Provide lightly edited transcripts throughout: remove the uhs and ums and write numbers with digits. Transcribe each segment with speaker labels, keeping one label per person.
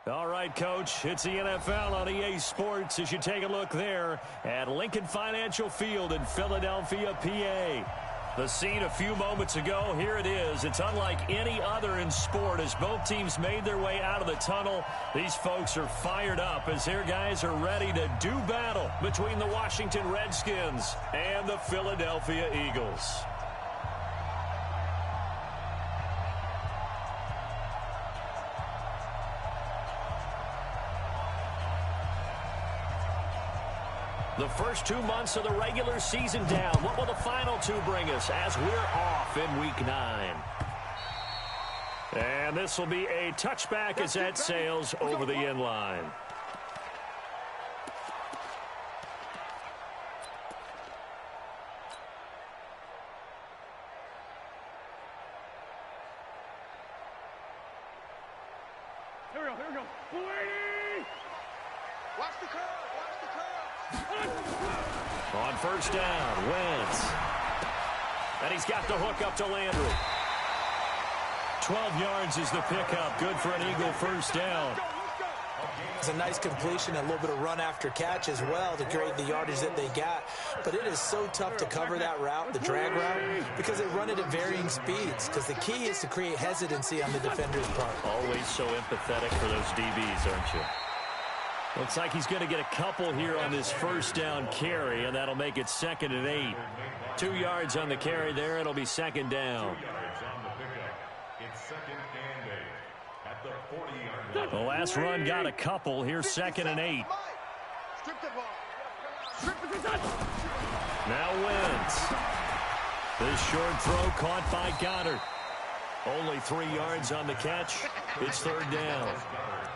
Speaker 1: All right, Coach, it's the NFL on EA Sports as you take a look there at Lincoln Financial Field in Philadelphia, PA. The scene a few moments ago, here it is. It's unlike any other in sport as both teams made their way out of the tunnel. These folks are fired up as their guys are ready to do battle between the Washington Redskins and the Philadelphia Eagles. The first 2 months of the regular season down. What will the final two bring us as we're off in Week 9? And this will be a touchback as that sails over the end line.
Speaker 2: Here we go. 180! Watch the curve.
Speaker 1: On first down, Wentz. And he's got the hook up to Landry. 12 yards is the pickup. Good for an Eagle first down.
Speaker 3: It's a nice completion, a little bit of run after catch as well to create the yardage that they got. But it is so tough to cover that route, the drag route, because they run it at varying speeds. Because the key is to create hesitancy on the defender's part.
Speaker 1: Always so empathetic for those DBs, aren't you? Looks like he's going to get a couple here on this first down carry, and that'll make it 2nd and 8. 2 yards on the carry there. It'll be 2nd down. The last run got a couple. Here's 2nd and 8. Now Wentz. This short throw caught by Goddard. Only 3 yards on the catch. It's 3rd down.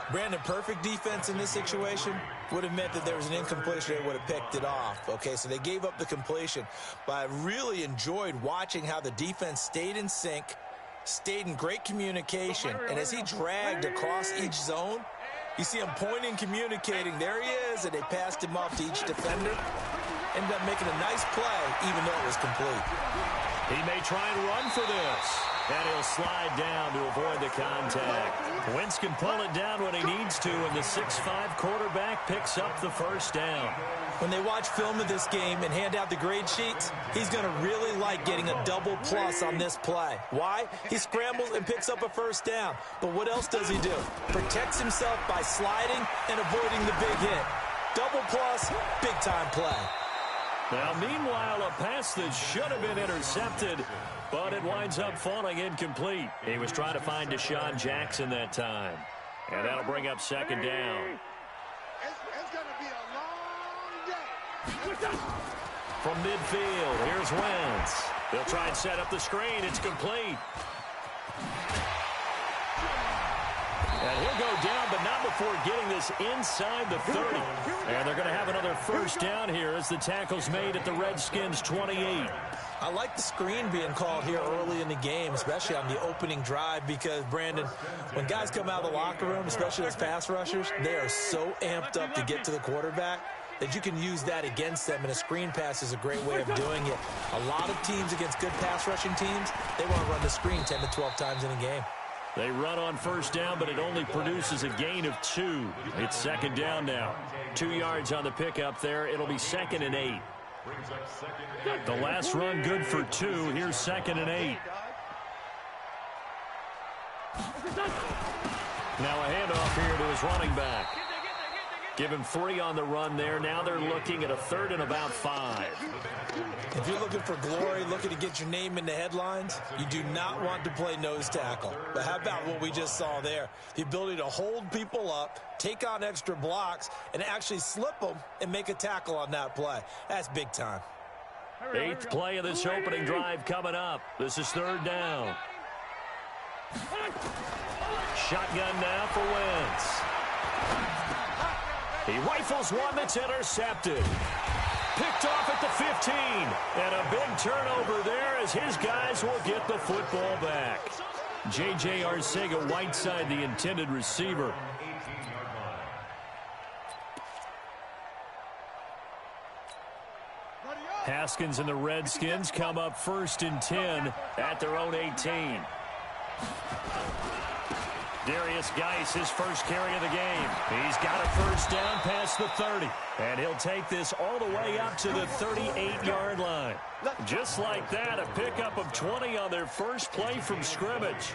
Speaker 3: Brandon, perfect defense in this situation would have meant that there was an incompletion. They would have picked it off. Okay, so they gave up the completion. But I really enjoyed watching how the defense stayed in sync, stayed in great communication. And as he dragged across each zone, you see him pointing, communicating. There he is, and they passed him off to each defender. Ended up making a nice play, even though it was complete.
Speaker 1: He may try and run for this. And he'll slide down to avoid the contact. Wentz can pull it down when he needs to, and the 6'5" quarterback picks up the first down.
Speaker 3: When they watch film of this game and hand out the grade sheets, he's going to really like getting a double plus on this play. Why? He scrambles and picks up a first down. But what else does he do? Protects himself by sliding and avoiding the big hit. Double plus, big-time play.
Speaker 1: Now, meanwhile, a pass that should have been intercepted, but it winds up falling incomplete. He was trying to find Deshaun Jackson that time. And that'll bring up 2nd down.
Speaker 2: It's going to be a long day.
Speaker 1: From midfield, here's Wentz. They'll try and set up the screen. It's complete. And he'll go down, but not before getting this inside the 30. And they're going to have another first down here as the tackle's made at the Redskins' 28.
Speaker 3: I like the screen being called here early in the game, especially on the opening drive, because, Brandon, when guys come out of the locker room, especially those pass rushers, they are so amped up to get to the quarterback that you can use that against them, and a screen pass is a great way of doing it. A lot of teams against good pass rushing teams, they want to run the screen 10 to 12 times in a game.
Speaker 1: They run on first down, but it only produces a gain of 2. It's 2nd down now. 2 yards on the pickup there. It'll be 2nd and 8. The last run good for 2. Here's 2nd and 8. Now a handoff here to his running back. Give him 3 on the run there. Now they're looking at a 3rd and about 5.
Speaker 3: If you're looking for glory, looking to get your name in the headlines, you do not want to play nose tackle. But how about what we just saw there? The ability to hold people up, take on extra blocks, and actually slip them and make a tackle on that play. That's big time.
Speaker 1: 8th play of this opening drive coming up. This is 3rd down. Shotgun now for Wentz. He rifles one that's intercepted. Picked off at the 15. And a big turnover there as his guys will get the football back. J.J. Arcega-Whiteside, the intended receiver. Haskins and the Redskins come up 1st and 10 at their own 18. Darius Geis, his first carry of the game. He's got a first down past the 30. And he'll take this all the way up to the 38-yard line. Just like that, a pickup of 20 on their first play from scrimmage.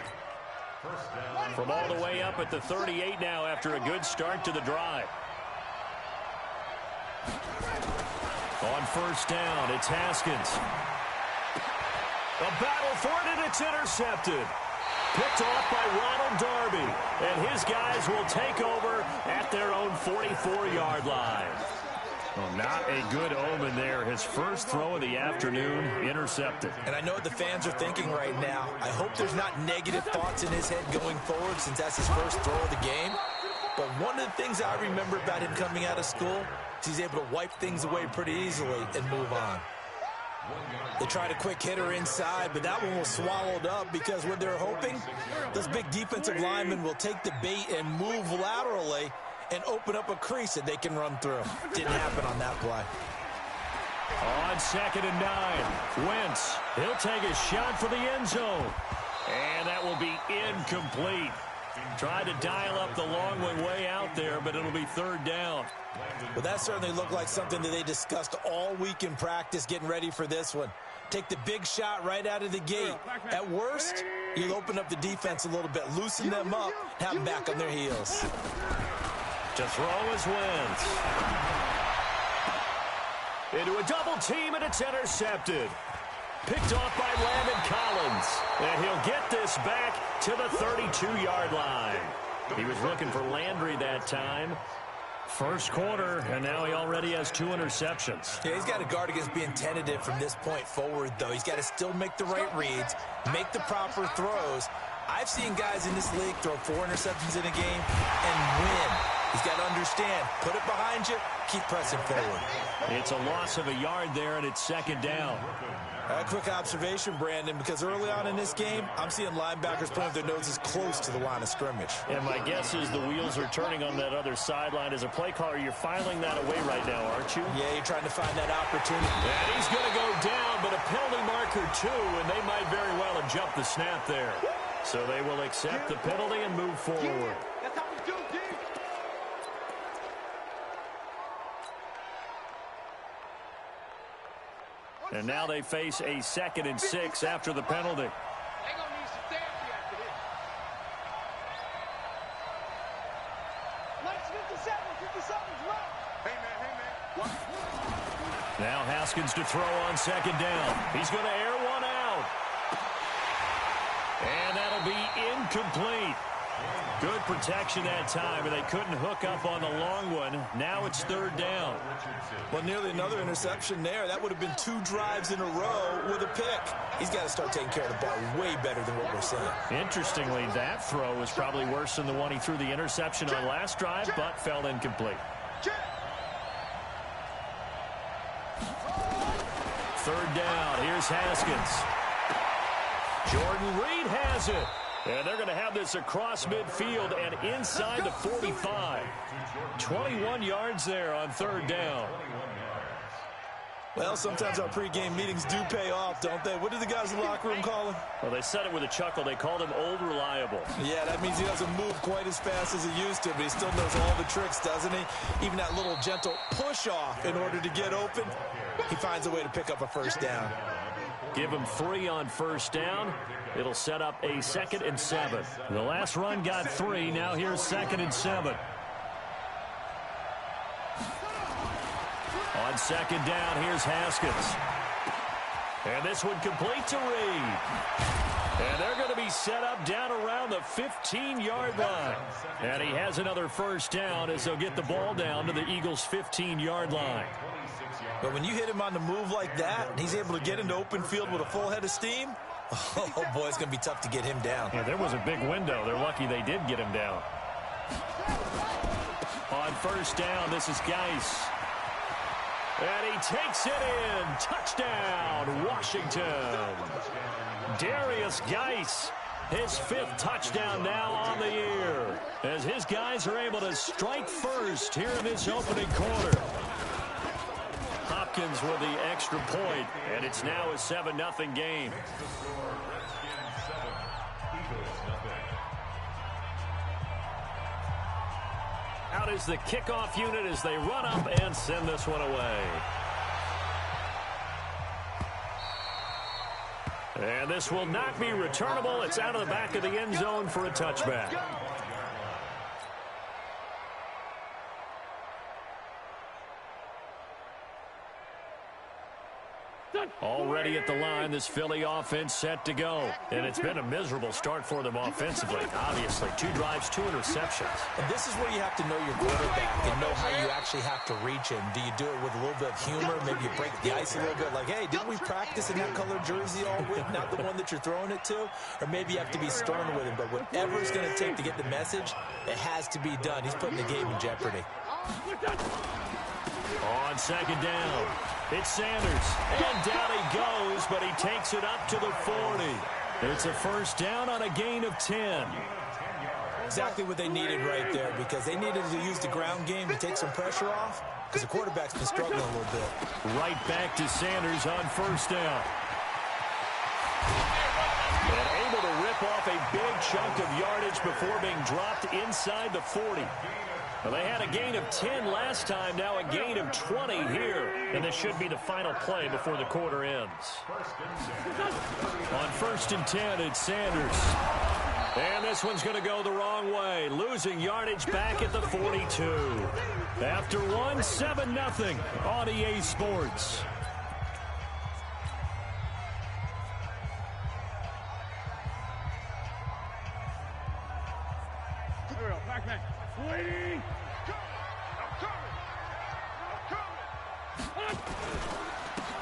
Speaker 1: From all the way up at the 38 now after a good start to the drive. On first down, it's Haskins. A battle for it, and it's intercepted. Picked off by Ronald Darby. And his guys will take over at their own 44-yard line. Well, not a good omen there. His first throw of the afternoon, intercepted.
Speaker 3: And I know what the fans are thinking right now. I hope there's not negative thoughts in his head going forward since that's his first throw of the game. But one of the things I remember about him coming out of school is he's able to wipe things away pretty easily and move on. They tried a quick hitter inside, but that one was swallowed up because what they're hoping, those big defensive linemen will take the bait and move laterally and open up a crease that they can run through. Didn't happen on that play.
Speaker 1: On 2nd and 9, Wentz, he'll take a shot for the end zone. And that will be incomplete. Tried to dial up the long one way out there, but it'll be 3rd down.
Speaker 3: Well, that certainly looked like something that they discussed all week in practice getting ready for this one. Take the big shot right out of the gate. At worst, you'll open up the defense a little bit, loosen them up, have them back on their heels.
Speaker 1: To throw is Wentz. Into a double team, and it's intercepted. Picked off by Landon Collins. And he'll get this back to the 32-yard line. He was looking for Landry that time. First quarter, and now he already has 2 interceptions.
Speaker 3: Yeah, he's got to guard against being tentative from this point forward, though. He's got to still make the right reads, make the proper throws. I've seen guys in this league throw 4 interceptions in a game and win. He's got to understand, put it behind you, keep pressing forward.
Speaker 1: It's a loss of a yard there, and it's 2nd down.
Speaker 3: A quick observation, Brandon, because early on in this game, I'm seeing linebackers putting their noses close to the line of scrimmage.
Speaker 1: And my guess is the wheels are turning on that other sideline. As a play caller, you're filing that away right now, aren't you?
Speaker 3: Yeah, you're trying to find that opportunity.
Speaker 1: And he's going to go down, but a penalty marker, too, and they might very well have jumped the snap there. So they will accept the penalty and move forward.
Speaker 2: That's how we do, D.
Speaker 1: And now they face a 2nd and 6 after the penalty.
Speaker 2: They're going to need some therapy after this. Let's 57, 57's right. Hey, man. What?
Speaker 1: Now Haskins to throw on 2nd down. He's going to air one out. And that'll be incomplete. Good protection that time, and they couldn't hook up on the long one. Now it's 3rd down.
Speaker 3: Well, nearly another interception there. That would have been 2 drives in a row with a pick. He's got to start taking care of the ball way better than what we're seeing.
Speaker 1: Interestingly, that throw was probably worse than the one he threw the interception on last drive, but fell incomplete. 3rd down. Here's Haskins. Jordan Reed has it. And they're going to have this across midfield and inside the 45. 21 yards there on 3rd down.
Speaker 3: Well, sometimes our pregame meetings do pay off, don't they? What do the guys in the locker room call him?
Speaker 1: Well, they said it with a chuckle. They called him Old Reliable.
Speaker 3: Yeah, that means he doesn't move quite as fast as he used to, but he still knows all the tricks, doesn't he? Even that little gentle push-off in order to get open, he finds a way to pick up a first down.
Speaker 1: Give him 3 on 1st down. It'll set up a 2nd and 7. The last run got 3. Now here's 2nd and 7. On 2nd down, here's Haskins. And this one complete to Reed. And they're going to be set up down around the 15-yard line. And he has another first down as they'll get the ball down to the Eagles' 15-yard line.
Speaker 3: But when you hit him on the move like that, and he's able to get into open field with a full head of steam, oh, boy, it's going to be tough to get him down.
Speaker 1: Yeah, there was a big window. They're lucky they did get him down. On 1st down, this is Geis. And he takes it in. Touchdown, Washington. Darius Geis, his 5th touchdown now on the year, as his guys are able to strike first here in this opening quarter. Hopkins with the extra point, and it's now a 7-0 game. Out is the kickoff unit as they run up and send this one away. And this will not be returnable. It's out of the back of the end zone for a touchback. Already at the line, this Philly offense set to go. And it's been a miserable start for them offensively. Obviously, 2 drives, 2 interceptions.
Speaker 3: And this is where you have to know your quarterback and know how you actually have to reach him. Do you do it with a little bit of humor? Maybe you break the ice a little bit. Like, hey, didn't we practice in that colored jersey all week? Not the one that you're throwing it to? Or maybe you have to be stern with him. But whatever it's going to take to get the message, it has to be done. He's putting the game in jeopardy.
Speaker 1: On second down, it's Sanders. And down he goes, but he takes it up to the 40. It's a first down on a gain of 10.
Speaker 3: Exactly what they needed right there, because they needed to use the ground game to take some pressure off, because the quarterback's been struggling a little bit.
Speaker 1: Right back to Sanders on first down. And able to rip off a big chunk of yardage before being dropped inside the 40. Well, they had a gain of 10 last time, now a gain of 20 here. And this should be the final play before the quarter ends. On first and 10, it's Sanders. And this one's going to go the wrong way, losing yardage back at the 42. After one, 7-0 on EA Sports.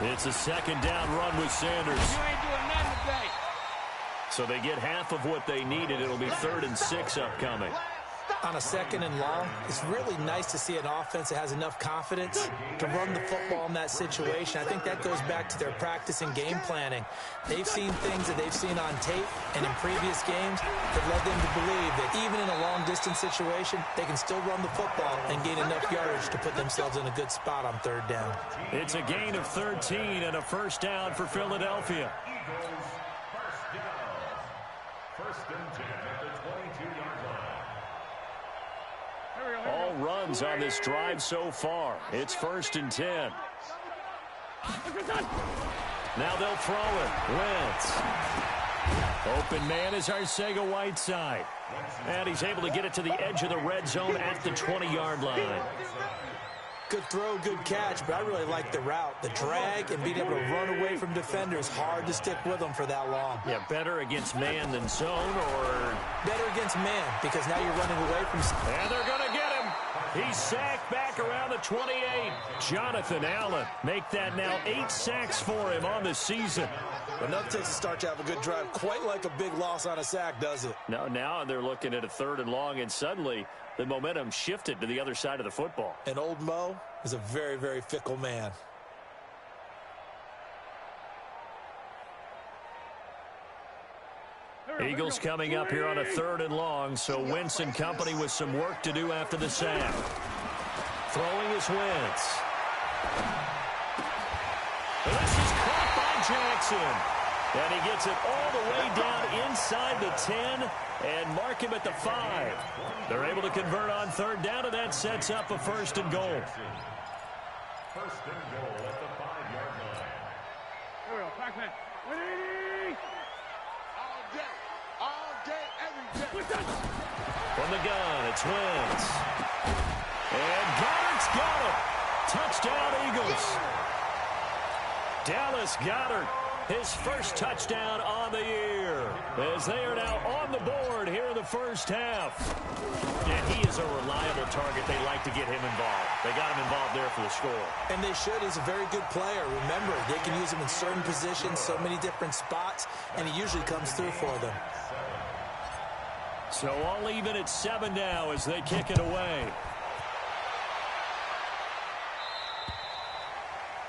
Speaker 1: It's a second down run with Sanders.
Speaker 2: You ain't doing nothing today.
Speaker 1: So they get half of what they needed. It'll be 3rd and 6 upcoming.
Speaker 3: On a second and long, it's really nice to see an offense that has enough confidence to run the football in that situation. I think that goes back to their practice and game planning. They've seen things that they've seen on tape and in previous games that led them to believe that even in a long-distance situation, they can still run the football and gain enough yardage to put themselves in a good spot on 3rd down.
Speaker 1: It's a gain of 13 and a first down for Philadelphia.
Speaker 4: First and 10 at the 22-yard line.
Speaker 1: All runs on this drive so far. It's 1st and 10. Now they'll throw it. Wentz. Open man is Arcega-Whiteside. And he's able to get it to the edge of the red zone at the 20-yard line.
Speaker 3: Good throw, good catch, but I really like the route. The drag and being able to run away from defenders, hard to stick with them for that long.
Speaker 1: Yeah, better against man than zone, or...
Speaker 3: Better against man, because now you're running away from...
Speaker 1: And they're going to get him. He's sacked back around the 28. Jonathan Allen, make that now 8 sacks for him on the season.
Speaker 3: Enough takes to start to have a good drive. Quite like a big loss on a sack, does it?
Speaker 1: No, now they're looking at a 3rd and long, and suddenly the momentum shifted to the other side of the football.
Speaker 3: And old Mo is a very, very fickle man.
Speaker 1: Eagles coming up here on a 3rd and long, so Wentz and company with some work to do after the sack. Throwing is Wentz. And this is caught by Jackson. And he gets it all the way down inside the 10 and mark him at the 5. They're able to convert on 3rd down, and that sets up a 1st and goal.
Speaker 4: 1st and goal at the 5-yard line.
Speaker 2: Here we go, backman. All day, every day.
Speaker 1: From the gun, it's Wentz. And Goddard's got him. Touchdown, Eagles. Dallas Goedert, his first touchdown on the year, as they are now on the board here in the first half. And he is a reliable target. They like to get him involved. They got him involved there for the score.
Speaker 3: And they should. He's a very good player. Remember, they can use him in certain positions, so many different spots, and he usually comes through for them.
Speaker 1: So all even at 7 now as they kick it away.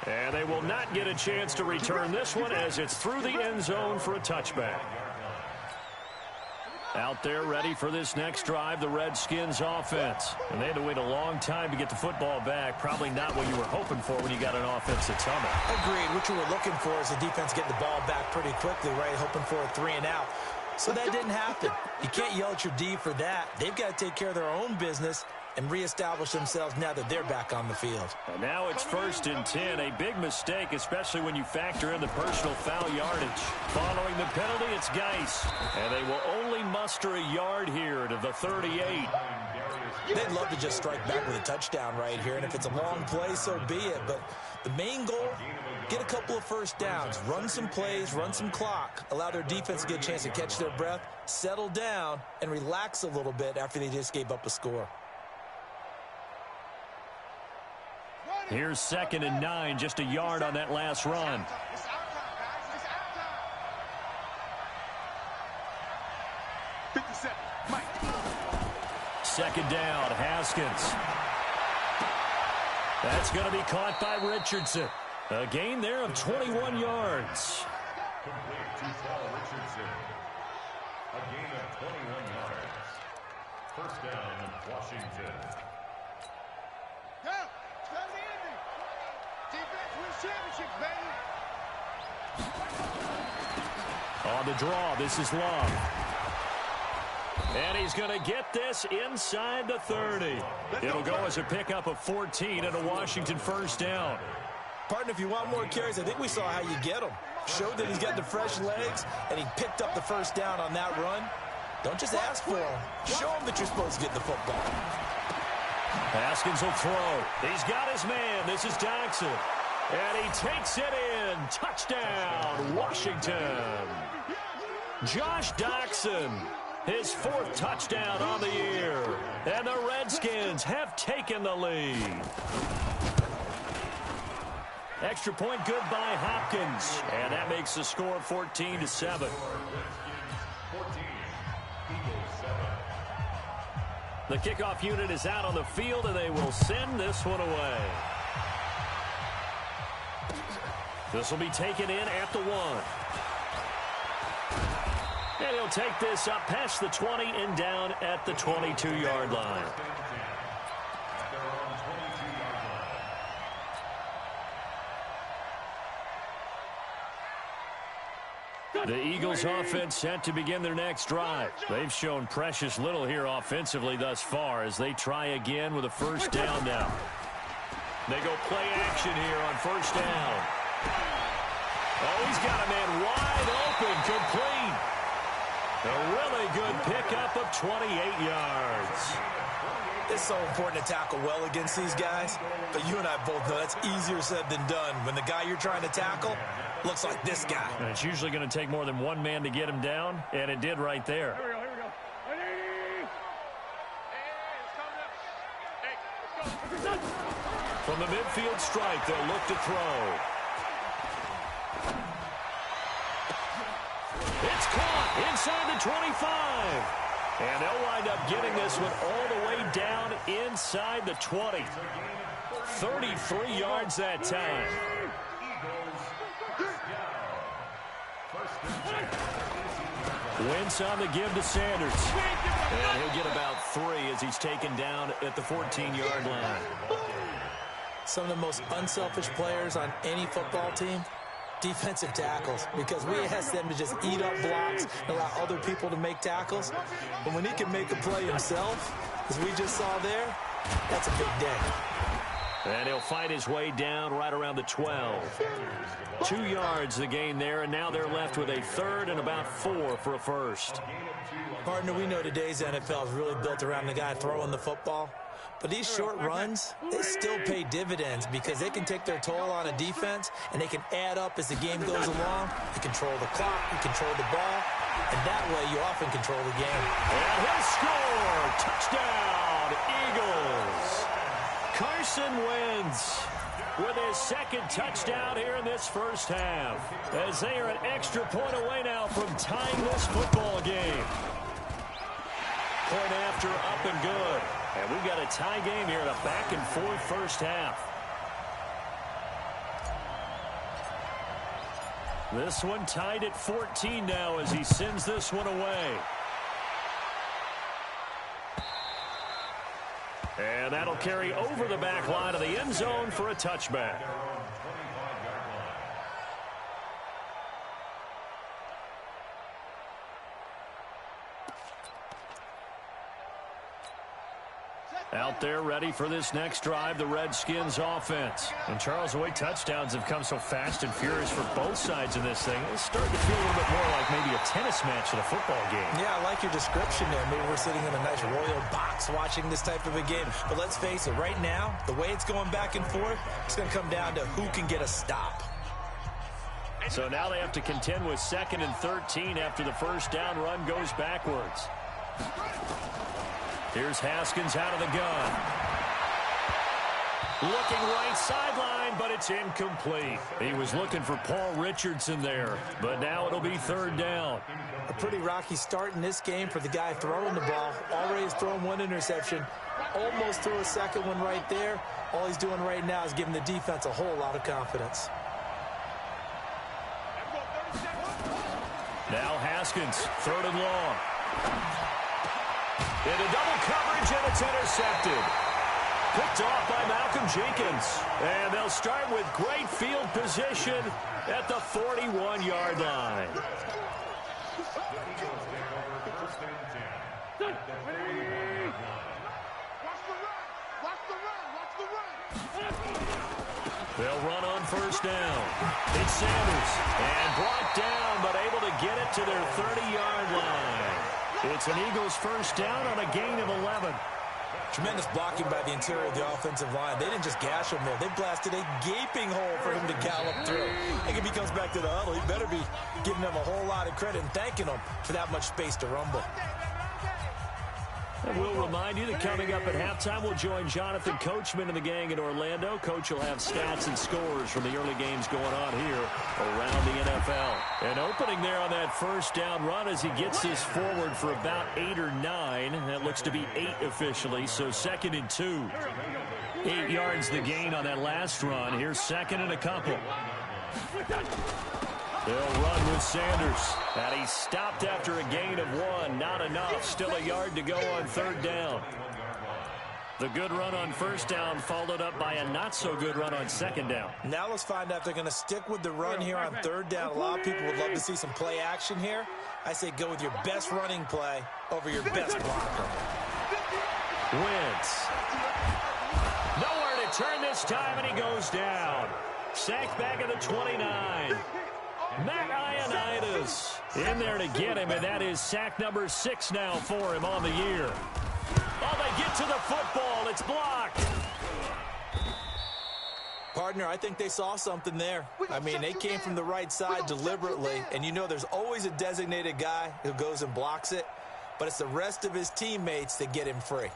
Speaker 1: And they will not get a chance to return this one as it's through the end zone for a touchback. Out there ready for this next drive, the Redskins offense. And they had to wait a long time to get the football back. Probably not what you were hoping for when you got an offense that's humming.
Speaker 3: Agreed. What you were looking for is the defense getting the ball back pretty quickly, right? Hoping for a 3 and out. So that didn't happen. You can't yell at your D for that. They've got to take care of their own business and reestablish themselves now that they're back on the field.
Speaker 1: And now it's 1st and 10. A big mistake, especially when you factor in the personal foul yardage. Following the penalty, it's Geis. And they will only muster a yard here to the 38.
Speaker 3: They'd love to just strike back with a touchdown right here, and if it's a long play, so be it. But the main goal, get a couple of first downs, run some plays, run some clock, allow their defense to get a chance to catch their breath, settle down, and relax a little bit after they just gave up a score.
Speaker 1: Here's 2nd and 9, just a yard on that last run. Second down, Haskins. That's going to be caught by Richardson. A gain there of 21 yards.
Speaker 4: Complete to Paul Richardson. A gain of 21 yards. First down, Washington.
Speaker 2: Go! Stop the ending! Defense wins championships, baby!
Speaker 1: On the draw, this is Love. And he's going to get this inside the 30. It'll go as a pickup of 14 and a Washington first down.
Speaker 3: Partner, if you want more carries, I think we saw how you get them. Showed that he's got the fresh legs, and he picked up the first down on that run. Don't just ask for him. Show him that you're supposed to get the football.
Speaker 1: Haskins will throw. He's got his man. This is Doxson. And he takes it in. Touchdown, Washington. Josh Doxson. His 4th touchdown on the year. And the Redskins have taken the lead. Extra point good by Hopkins. And that makes the score 14-7. The kickoff unit is out on the field, and they will send this one away. This will be taken in at the 1. And he'll take this up past the 20 and down at the 22-yard line. The Eagles offense set to begin their next drive. They've shown precious little here offensively thus far as they try again with a first down now. They go play action here on first down. Oh, he's got a man wide open, complete. A really good pickup of 28 yards.
Speaker 3: It's so important to tackle well against these guys, but you and I both know that's easier said than done when the guy you're trying to tackle looks like this guy.
Speaker 1: And it's usually going to take more than one man to get him down, and it did right there.
Speaker 2: Here we go. Hey, let's go.
Speaker 1: From the midfield strike, they'll look to throw. It's caught inside the 25. And they'll wind up getting this one all the way down inside the 20. 33 yards that time. Wentz on the give to Sanders. And he'll get about 3 as he's taken down at the 14-yard line.
Speaker 3: Some of the most unselfish players on any football team, defensive tackles, because we ask them to just eat up blocks and allow other people to make tackles. But when he can make a play himself, as we just saw there, that's a big day.
Speaker 1: And he'll fight his way down right around the 12. 2 yards the gain there, and now they're left with a 3rd and about 4 for a first.
Speaker 3: Partner, we know today's NFL is really built around the guy throwing the football. But these short runs, they still pay dividends because they can take their toll on a defense, and they can add up as the game goes along. You control the clock, you control the ball, and that way you often control the game.
Speaker 1: And he'll score! Touchdown, Eagles! Carson Wentz with his 2nd touchdown here in this first half, as they are an extra point away now from tying this football game. Point after, up and good. And we've got a tie game here in a back-and-forth first half. This one tied at 14 now as he sends this one away. And that'll carry over the back line of the end zone for a touchback. Out there ready for this next drive, the Redskins offense. And Charles, the way touchdowns have come so fast and furious for both sides of this thing, it's starting to feel a little bit more like maybe a tennis match at a football game.
Speaker 3: Yeah, I like your description there. Maybe we're sitting in a nice royal box watching this type of a game. But let's face it, right now, the way it's going back and forth, it's going to come down to who can get a stop.
Speaker 1: So now they have to contend with 2nd and 13 after the first down run goes backwards. Here's Haskins out of the gun. Looking right sideline, but it's incomplete. He was looking for Paul Richardson there, but now it'll be 3rd down.
Speaker 3: A pretty rocky start in this game for the guy throwing the ball. Already has thrown 1 interception. Almost threw a second one right there. All he's doing right now is giving the defense a whole lot of confidence.
Speaker 1: Now Haskins, 3rd and long. Into double coverage, and it's intercepted. Picked off by Malcolm Jenkins. And they'll start with great field position at the 41-yard line. They'll run on 1st down. It's Sanders. And brought down, but able to get it to their 30-yard line. It's an Eagles 1st down on a gain of 11.
Speaker 3: Tremendous blocking by the interior of the offensive line. They didn't just gash him there. They blasted a gaping hole for him to gallop through. I think if he comes back to the huddle, he better be giving them a whole lot of credit and thanking them for that much space to rumble.
Speaker 1: And we'll remind you that coming up at halftime, we'll join Jonathan Coachman and the gang in Orlando. Coach will have stats and scores from the early games going on here around the NFL. And opening there on that 1st down run as he gets this forward for about 8 or 9. That looks to be 8 officially, so 2nd and 2. 8 yards the gain on that last run. Here's 2nd and a couple. They'll run with Sanders. And he stopped after a gain of 1. Not enough. Still a yard to go on 3rd down. The good run on 1st down followed up by a not-so-good run on 2nd down.
Speaker 3: Now let's find out if they're going to stick with the run here on 3rd down. A lot of people would love to see some play action here. I say go with your best running play over your best blocker.
Speaker 1: Wentz. Nowhere to turn this time, and he goes down. Sacked back at the 29. Matt Ioannidis in there to get him, and that is sack number 6 now for him on the year. Oh, they get to the football. It's blocked.
Speaker 3: Partner, I think they saw something there. I mean, they came from the right side deliberately, and you know there's always a designated guy who goes and blocks it, but it's the rest of his teammates that get him free.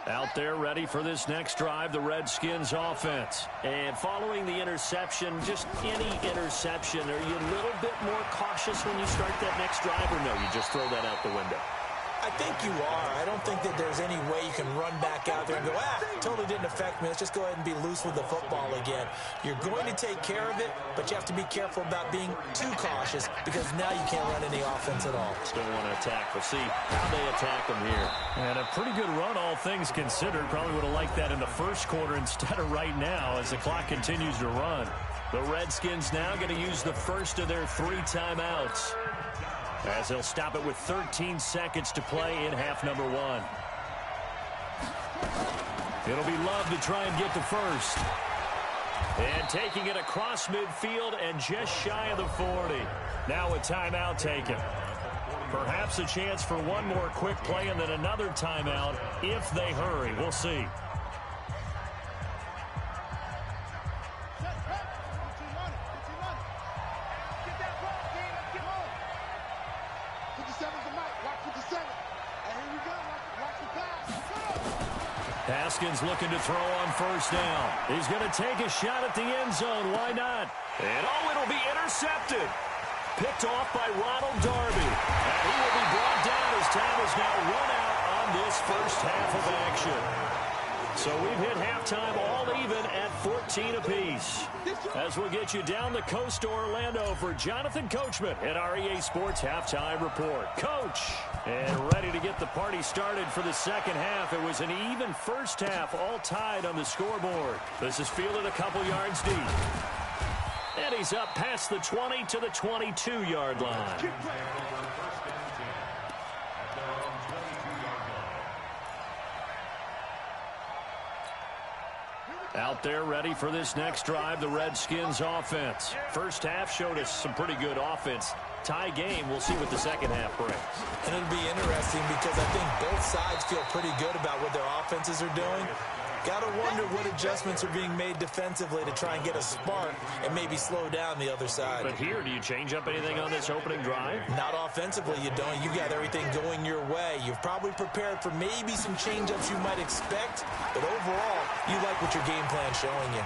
Speaker 1: Out there ready for this next drive, the Redskins offense. And following the interception, just any interception, are you a little bit more cautious when you start that next drive, or no, you just throw that out the window?
Speaker 3: I think you are. I don't think that there's any way you can run back out there and go, totally didn't affect me. Let's just go ahead and be loose with the football again. You're going to take care of it, but you have to be careful about being too cautious because now you can't run any offense at all.
Speaker 1: Still want to attack. We'll see how they attack them here. And a pretty good run, all things considered. Probably would have liked that in the first quarter instead of right now as the clock continues to run. The Redskins now going to use the first of their 3 timeouts, as they'll stop it with 13 seconds to play in half number 1. It'll be Love to try and get to first. And taking it across midfield and just shy of the 40. Now a timeout taken. Perhaps a chance for one more quick play and then another timeout if they hurry. We'll see. Haskins looking to throw on 1st down. He's going to take a shot at the end zone. Why not? And it'll be intercepted. Picked off by Ronald Darby. And he will be brought down as time is now run out on this first half of action. So we've hit halftime all even at 14 apiece. As we'll get you down the coast to Orlando for Jonathan Coachman at our EA Sports Halftime Report. Coach, and ready to get the party started for the second half. It was an even first half, all tied on the scoreboard. This is fielded a couple yards deep. And he's up past the 20 to the 22-yard line. Out there ready for this next drive, the Redskins offense. First half showed us some pretty good offense. Tie game, we'll see what the second half brings.
Speaker 3: And it'll be interesting because I think both sides feel pretty good about what their offenses are doing. Got to wonder what adjustments are being made defensively to try and get a spark and maybe slow down the other side.
Speaker 1: But here, do you change up anything on this opening drive?
Speaker 3: Not offensively, you don't. You got everything going your way. You've probably prepared for maybe some change-ups you might expect, but overall, you like what your game plan's showing you.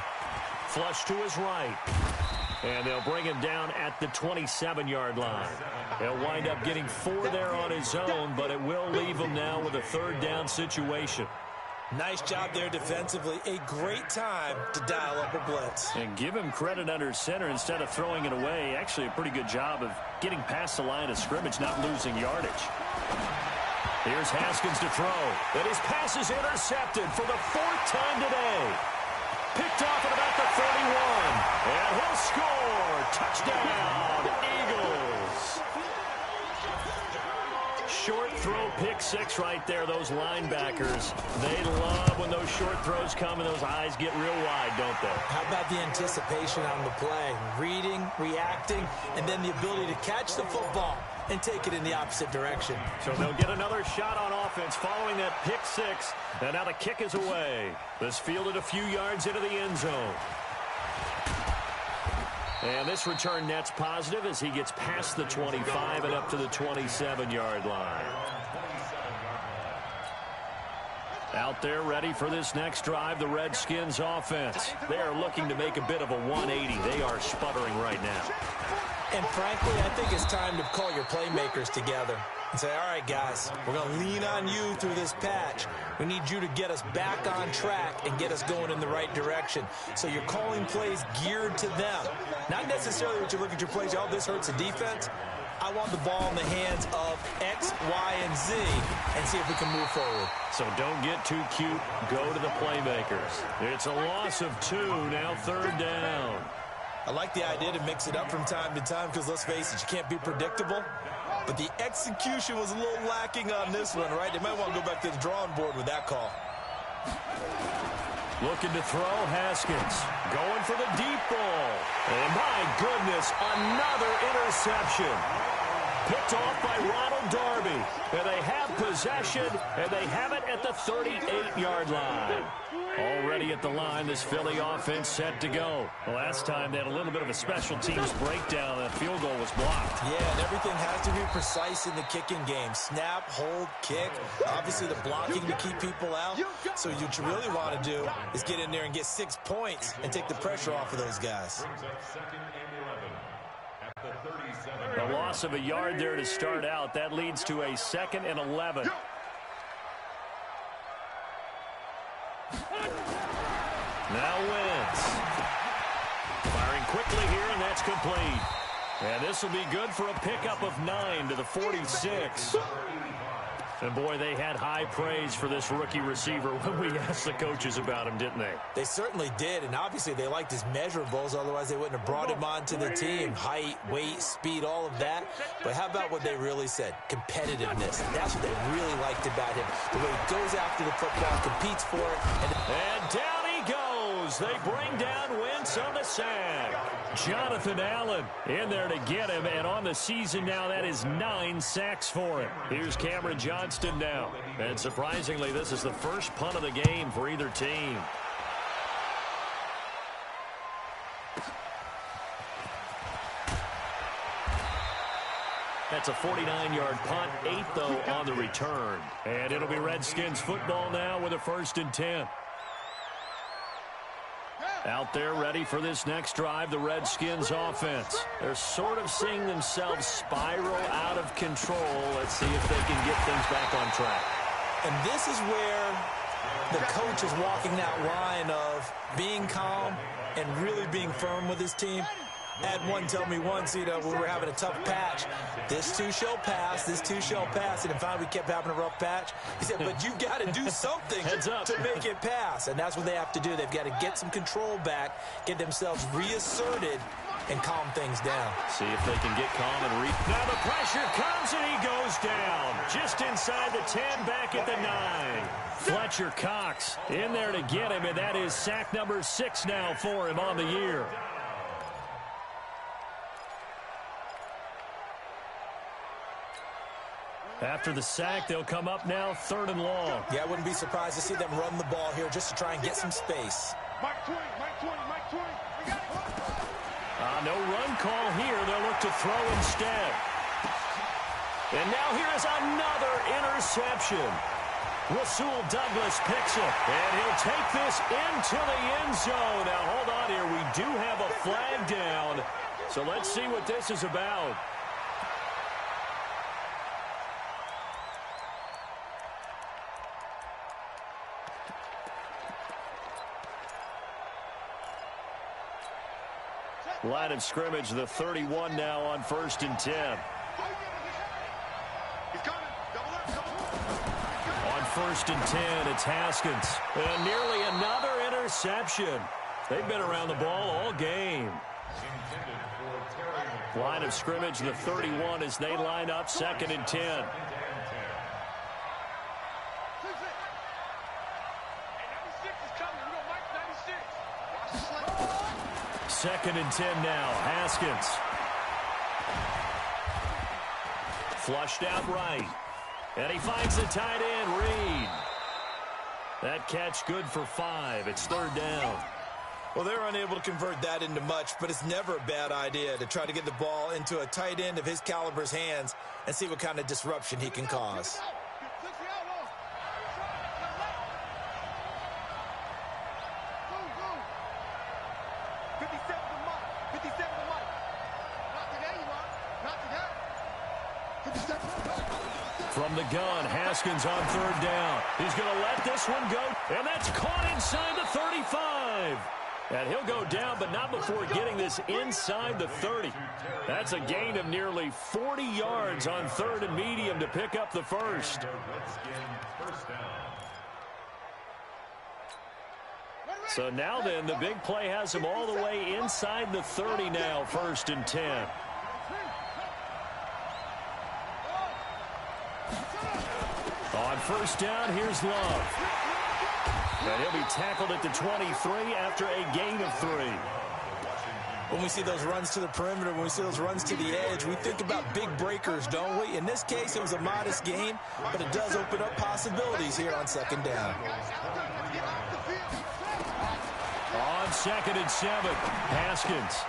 Speaker 1: Flush to his right. And they'll bring him down at the 27-yard line. He'll wind up getting 4 there on his own, but it will leave him now with a third down situation.
Speaker 3: Nice job there defensively. A great time to dial up a blitz.
Speaker 1: And give him credit under center instead of throwing it away. Actually, a pretty good job of getting past the line of scrimmage, not losing yardage. Here's Haskins to throw. And his pass is intercepted for the 4th time today. Picked off at about the 31. And he'll score. Touchdown, Eagles. Short throw, pick 6 right there. Those linebackers, they love when those short throws come and those eyes get real wide, don't they?
Speaker 3: How about the anticipation on the play? Reading, reacting, and then the ability to catch the football and take it in the opposite direction.
Speaker 1: So they'll get another shot on offense following that pick 6. And now the kick is away. This fielded a few yards into the end zone. And this return net's positive as he gets past the 25 and up to the 27-yard line. Out there ready for this next drive, the Redskins offense. They are looking to make a bit of a 180. They are sputtering right now.
Speaker 3: And frankly, I think it's time to call your playmakers together and say, all right, guys, we're going to lean on you through this patch. We need you to get us back on track and get us going in the right direction. So you're calling plays geared to them. Not necessarily that you look at your plays, oh, this hurts the defense. I want the ball in the hands of X, Y, and Z and see if we can move forward.
Speaker 1: So don't get too cute. Go to the playmakers. It's a loss of 2, now 3rd down.
Speaker 3: I like the idea to mix it up from time to time because, let's face it, you can't be predictable. But the execution was a little lacking on this one, right? They might want to go back to the drawing board with that call.
Speaker 1: Looking to throw, Haskins. Going for the deep ball. And my goodness, another interception. Picked off by Ronald Darby. And they have possession, and they have it at the 38-yard line. Already at the line, this Philly offense set to go. The last time they had a little bit of a special teams breakdown. That field goal was blocked.
Speaker 3: Yeah, and everything has to be precise in the kicking game. Snap, hold, kick. Obviously, the blocking to keep people out. So what you really want to do is get in there and get 6 points and take the pressure off of those guys.
Speaker 1: A loss of a yard there to start out. That leads to a 2nd and 11. Now Wentz. Firing quickly here, and that's complete. And this will be good for a pickup of 9 to the 46. And, boy, they had high praise for this rookie receiver when we asked the coaches about him, didn't they?
Speaker 3: They certainly did, and obviously they liked his measurables. Otherwise, they wouldn't have brought him onto the team. Height, weight, speed, all of that. But how about what they really said? Competitiveness. That's what they really liked about him. The way he goes after the football, competes for it.
Speaker 1: And down he goes. They bring down Wentz on the sack. Jonathan Allen in there to get him, and on the season now, that is 9 sacks for him. Here's Cameron Johnston now. And surprisingly, this is the first punt of the game for either team. That's a 49-yard punt, 8 though on the return. And it'll be Redskins football now with a 1st and 10. Out there ready for this next drive, the Redskins offense. They're sort of seeing themselves spiral out of control. Let's see if they can get things back on track.
Speaker 3: And this is where the coach is walking that line of being calm and really being firm with his team. I had one tell me once, when we were having a tough patch, this too shall pass, this too shall pass. And then finally we kept having a rough patch. He said, but you've got to do something to make it pass. And that's what they have to do. They've got to get some control back, get themselves reasserted, and calm things down.
Speaker 1: See if they can get calm and read. Now the pressure comes and he goes down. Just inside the 10, back at the 9. Fletcher Cox in there to get him, and that is sack number 6 now for him on the year. After the sack, they'll come up now 3rd and long.
Speaker 3: Yeah, I wouldn't be surprised to see them run the ball here just to try and get some space.
Speaker 2: Mike 20, Mike 20, Mike 20. We got it.
Speaker 1: No run call here. They'll look to throw instead. And now here is another interception. Rasul Douglas picks it, and he'll take this into the end zone. Now, hold on here. We do have a flag down, so let's see what this is about. Line of scrimmage, the 31 now on 1st and 10. On 1st and 10, it's Haskins. And nearly another interception. They've been around the ball all game. Line of scrimmage, the 31 as they line up 2nd and 10. 2nd and 10 now. Haskins. Flushed out right. And he finds the tight end, Reed. That catch good for 5. It's 3rd down.
Speaker 3: Well, they're unable to convert that into much, but it's never a bad idea to try to get the ball into a tight end of his caliber's hands and see what kind of disruption he can cause.
Speaker 1: From the gun, Haskins on 3rd down. He's going to let this one go, and that's caught inside the 35. And he'll go down, but not before getting this inside the 30. That's a gain of nearly 40 yards on 3rd and medium to pick up the 1st. So now then, the big play has him all the way inside the 30 now, 1st and 10. On 1st down, here's Love. And he'll be tackled at the 23 after a gain of 3.
Speaker 3: When we see those runs to the perimeter, when we see those runs to the edge, we think about big breakers, don't we? In this case, it was a modest gain, but it does open up possibilities here on 2nd down.
Speaker 1: On 2nd and 7, Haskins.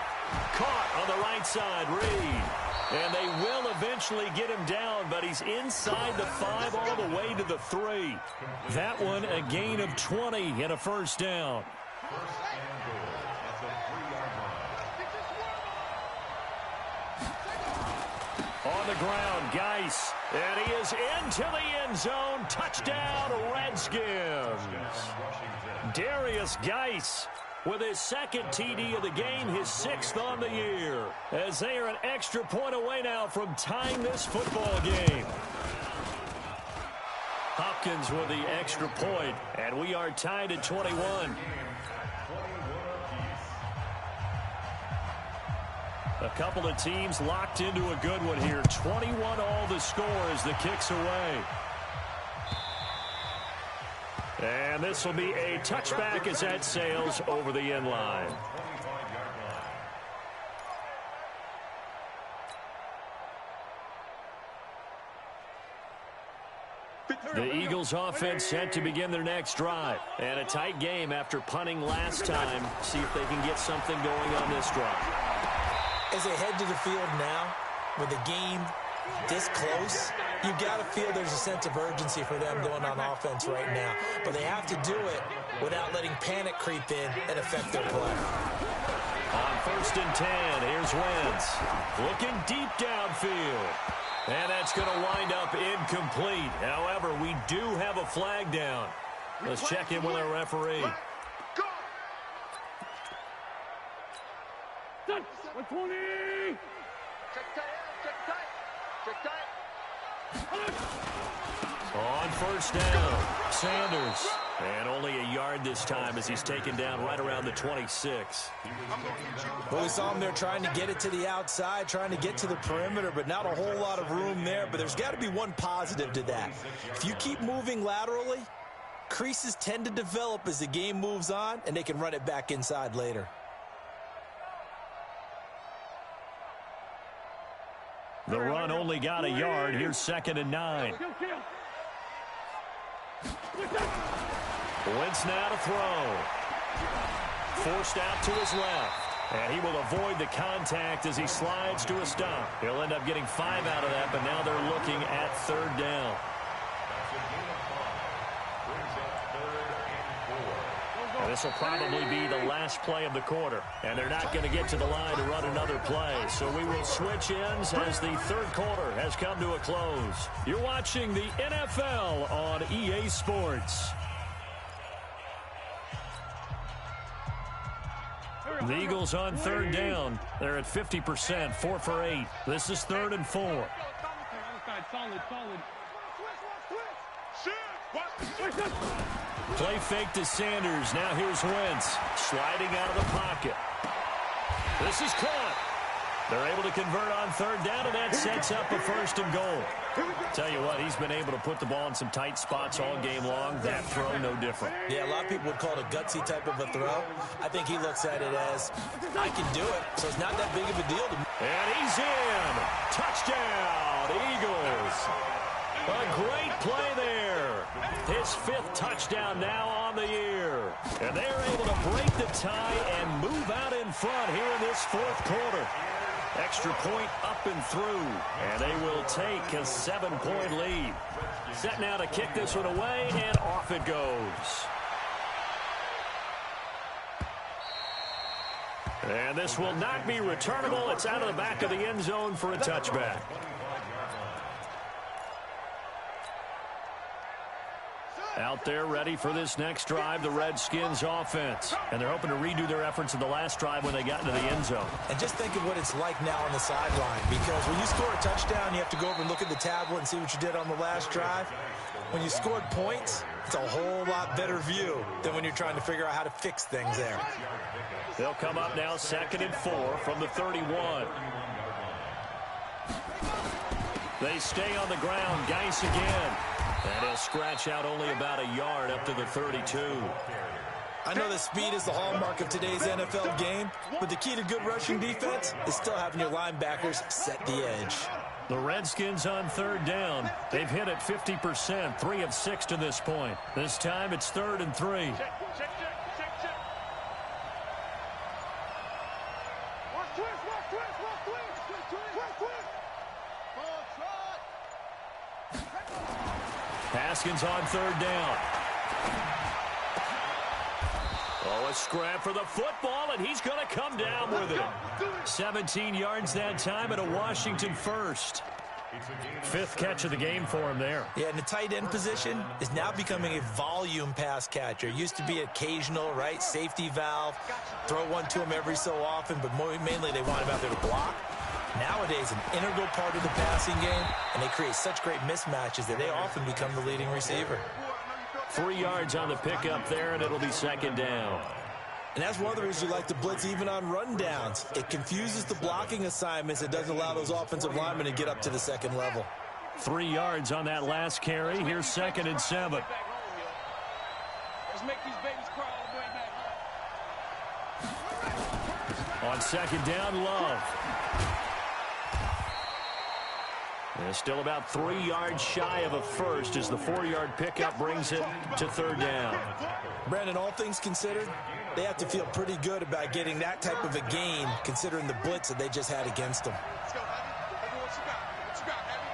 Speaker 1: Caught on the right side, Reed. And they will eventually get him down, but he's inside the 5 all the way to the 3. That one a gain of 20 and a 1st down. On the ground, Geis. And he is into the end zone. Touchdown, Redskins. Darius Geis with his 2nd TD of the game, his 6th on the year, as they are an extra point away now from tying this football game. Hopkins with the extra point, and we are tied at 21. A couple of teams locked into a good one here. 21 all the score as the kick's away. And this will be a touchback as that sails over the end line. The Eagles offense set to begin their next drive. And a tight game after punting last time. See if they can get something going on this drive.
Speaker 3: As they head to the field now, with the game this close, you've got to feel there's a sense of urgency for them going on offense right now. But they have to do it without letting panic creep in and affect their play.
Speaker 1: On 1st and 10, here's Wentz. Looking deep downfield. And that's going to wind up incomplete. However, we do have a flag down. Let's check in with our referee. On first down, Sanders. And only a yard this time as he's taken down right around the 26.
Speaker 3: Well, we saw him there trying to get it to the outside, trying to get to the perimeter, but not a whole lot of room there. But there's got to be one positive to that. If you keep moving laterally, creases tend to develop as the game moves on, and they can run it back inside later.
Speaker 1: The run only got a yard. Here's 2nd and 9. Wentz now to throw. Forced out to his left. And he will avoid the contact as he slides to a stop. He'll end up getting 5 out of that, but now they're looking at 3rd down. And this will probably be the last play of the quarter. And they're not going to get to the line to run another play. So we will switch ends as the 3rd quarter has come to a close. You're watching the NFL on EA Sports. The Eagles on 3rd down. They're at 50%, 4 for 8. This is 3rd and 4. Play fake to Sanders. Now here's Wentz sliding out of the pocket. This is caught. They're able to convert on 3rd down, and that sets up a 1st and goal. Tell you what, he's been able to put the ball in some tight spots all game long. That throw, no different.
Speaker 3: Yeah, a lot of people would call it a gutsy type of a throw. I think he looks at it as, I can do it, so it's not that big of a deal to me.
Speaker 1: And he's in. Touchdown, Eagles. A great play there. His 5th touchdown now on the year. And they're able to break the tie and move out in front here in this 4th quarter. Extra point up and through. And they will take a 7-point lead. Set now to kick this one away, and off it goes. And this will not be returnable. It's out of the back of the end zone for a touchback. Out there ready for this next drive, the Redskins offense. And they're hoping to redo their efforts in the last drive when they got into the end zone.
Speaker 3: And just think of what it's like now on the sideline, because when you score a touchdown, you have to go over and look at the tablet and see what you did on the last drive. When you scored points, it's a whole lot better view than when you're trying to figure out how to fix things there.
Speaker 1: They'll come up now 2nd and 4 from the 31. They stay on the ground. Geis again. And he'll scratch out only about a yard up to the 32.
Speaker 3: I know that speed is the hallmark of today's NFL game, but the key to good rushing defense is still having your linebackers set the edge.
Speaker 1: The Redskins on 3rd down. They've hit it 50%, 3 of 6 to this point. This time it's 3rd and 3. Haskins on 3rd down. Oh, a scrap for the football, and he's going to come down with it. 17 yards that time and a Washington 1st. 5th catch of the game for him there.
Speaker 3: Yeah, and the tight end position is now becoming a volume pass catcher. It used to be occasional, right? Safety valve. Throw one to him every so often, but mainly they want him out there to block. Nowadays, an integral part of the passing game, and they create such great mismatches that they often become the leading receiver.
Speaker 1: 3 yards on the pickup there, and it'll be 2nd down.
Speaker 3: And that's one of the reasons you like to blitz even on rundowns. It confuses the blocking assignments. It doesn't allow those offensive linemen to get up to the 2nd level.
Speaker 1: 3 yards on that last carry. Here's 2nd and 7.
Speaker 2: Let's make these babies cry all the way back.
Speaker 1: On 2nd down, Love. They're still about 3 yards shy of a 1st as the 4-yard pickup brings it to 3rd down.
Speaker 3: Brandon, all things considered, they have to feel pretty good about getting that type of a gain considering the blitz that they just had against them.
Speaker 2: Let's go, Heavy. Everyone, what you got? What you got, Heavy?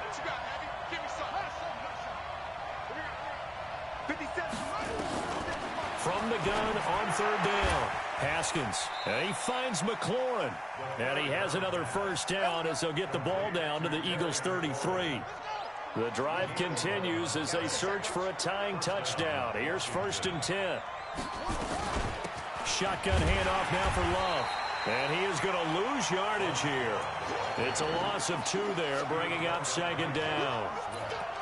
Speaker 2: What you got, Heavy? Give me some. 57.
Speaker 1: From the gun on 3rd down. Haskins, and he finds McLaurin. And he has another 1st down as they'll get the ball down to the Eagles' 33. The drive continues as they search for a tying touchdown. Here's 1st and 10. Shotgun handoff now for Love. And he is going to lose yardage here. It's a loss of 2 there, bringing up second down.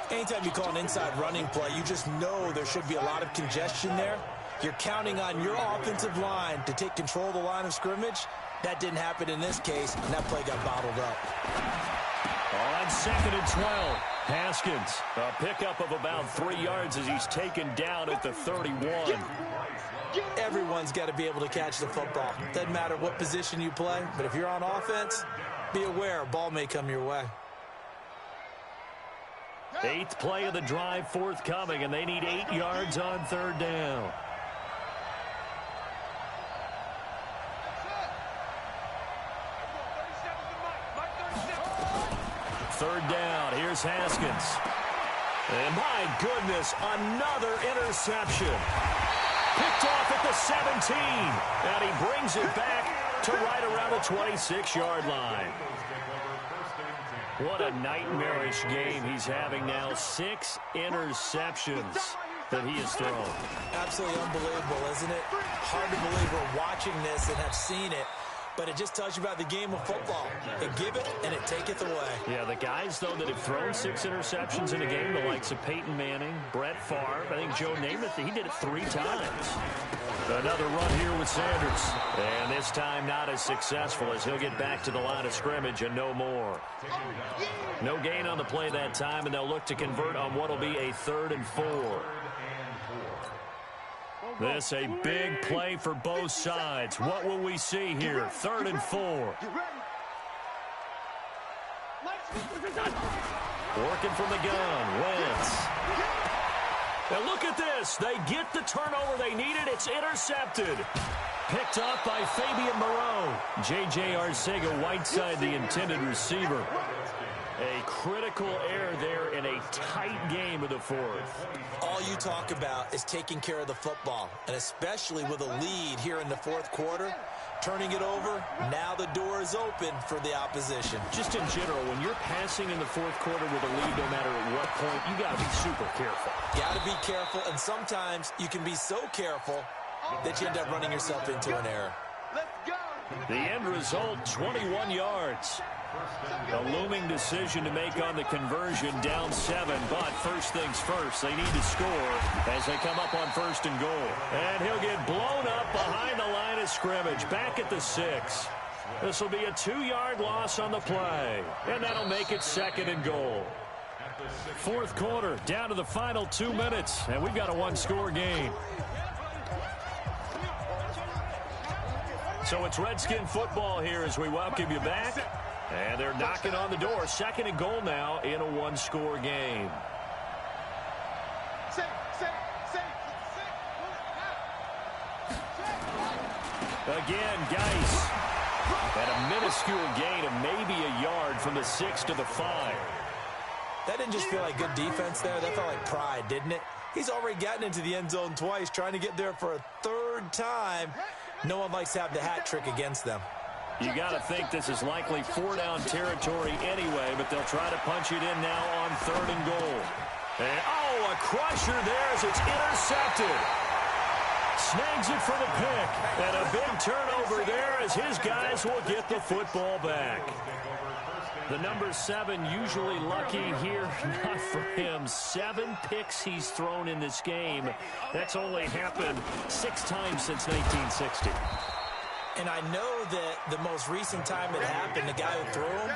Speaker 3: Anytime you call an inside running play, you just know there should be a lot of congestion there. You're counting on your offensive line to take control of the line of scrimmage. That didn't happen in this case, and that play got bottled up.
Speaker 1: On 2nd and 12, Haskins, a pickup of about 3 yards as he's taken down at the 31.
Speaker 3: Everyone's got to be able to catch the football. Doesn't matter what position you play, but if you're on offense, be aware a ball may come your way.
Speaker 1: 8th play of the drive forthcoming, and they need 8 yards on 3rd down. Third down, here's Haskins. And my goodness, another interception. Picked off at the 17. And he brings it back to right around the 26-yard line. What a nightmarish game he's having now. 6 interceptions that he has thrown.
Speaker 3: Absolutely unbelievable, isn't it? Hard to believe we're watching this and have seen it. But it just tells you about the game of football. It give it, and it taketh away.
Speaker 1: Yeah, the guys, though, that have thrown 6 interceptions in a game, the likes of Peyton Manning, Brett Favre, I think Joe Namath, he did it 3 times. Another run here with Sanders. And this time not as successful as he'll get back to the line of scrimmage and no more. No gain on the play that time, and they'll look to convert on what will be a 3rd and 4. This a big play for both sides. What will we see here? 3rd and 4. Working from the gun. Wentz. And look at this. They get the turnover they needed. It's intercepted. Picked up by Fabian Moreau. J.J. Arcega-Whiteside, the intended receiver. A critical error there in a tight game of the 4th.
Speaker 3: All you talk about is taking care of the football, and especially with a lead here in the 4th quarter, turning it over, now the door is open for the opposition.
Speaker 1: Just in general, when you're passing in the 4th quarter with a lead, no matter at what point, you got to be super careful.
Speaker 3: Got to be careful, and sometimes you can be so careful that you end up running yourself into an error.
Speaker 1: The end result, 21 yards. A looming decision to make on the conversion, down 7, but first things first, they need to score as they come up on 1st and goal. And he'll get blown up behind the line of scrimmage, back at the 6. This will be a 2-yard loss on the play, and that'll make it 2nd and goal. 4th quarter, down to the final 2 minutes, and we've got a 1-score game. So it's Redskin football here as we welcome you back. And they're knocking on the door. 2nd and goal now in a 1-score game. Again, Geis. At a minuscule gain of maybe a yard from the 6 to the 5.
Speaker 3: That didn't just feel like good defense there. That felt like pride, didn't it? He's already gotten into the end zone twice, trying to get there for a 3rd time. No one likes to have the hat trick against them.
Speaker 1: You got to think this is likely 4-down territory anyway, but they'll try to punch it in now on 3rd and goal. And, oh, a crusher there as it's intercepted. Snags it for the pick. And a big turnover there as his guys will get the football back. The number 7 usually lucky here. Not for him. 7 picks he's thrown in this game. That's only happened 6 times since 1960.
Speaker 3: And I know that the most recent time it happened, the guy who threw him,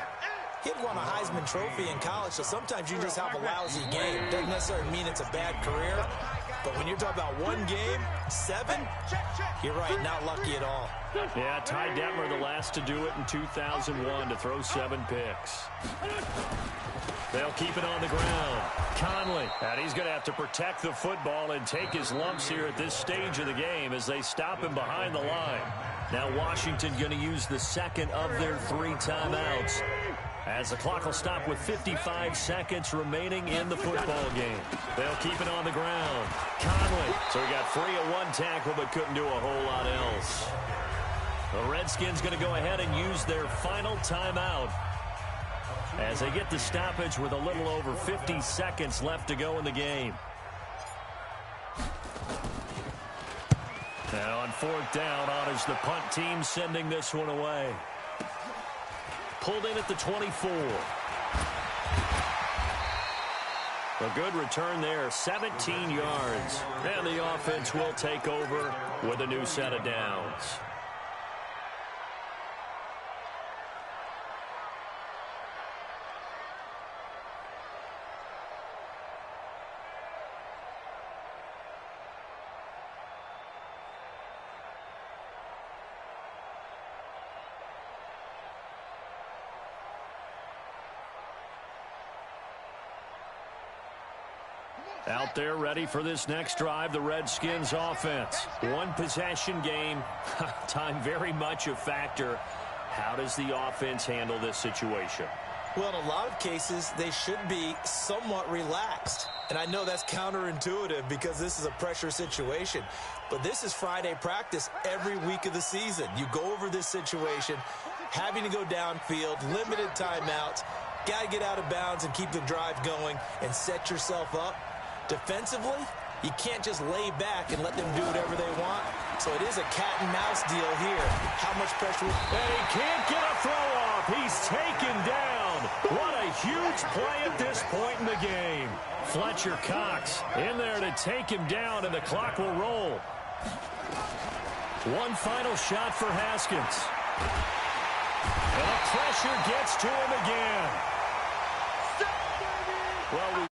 Speaker 3: he'd won a Heisman Trophy in college, so sometimes you just have a lousy game. Doesn't necessarily mean it's a bad career, but when you're talking about 1 game, 7, you're right, not lucky at all.
Speaker 1: Yeah, Ty Detmer, the last to do it in 2001, to throw 7 picks. They'll keep it on the ground. Conley, and he's going to have to protect the football and take his lumps here at this stage of the game as they stop him behind the line. Now Washington going to use the 2nd of their 3 timeouts as the clock will stop with 55 seconds remaining in the football game. They'll keep it on the ground. Conley, so he got free of 1 tackle but couldn't do a whole lot else. The Redskins going to go ahead and use their final timeout as they get the stoppage with a little over 50 seconds left to go in the game. And on fourth down, on is the punt team sending this one away. Pulled in at the 24. A good return there, 17 yards. And the offense will take over with a new set of downs. Out there ready for this next drive, the Redskins offense. One possession game. Time very much a factor. How does the offense handle this situation?
Speaker 3: Well, in a lot of cases, they should be somewhat relaxed. And I know that's counterintuitive because this is a pressure situation. But this is Friday practice every week of the season. You go over this situation, having to go downfield, limited timeouts, got to get out of bounds and keep the drive going and set yourself up. Defensively, you can't just lay back and let them do whatever they want. So it is a cat and mouse deal here. How much pressure?
Speaker 1: And he can't get a throw off. He's taken down. What a huge play at this point in the game. Fletcher Cox in there to take him down, and the clock will roll. One final shot for Haskins. And the pressure gets to him again. Well,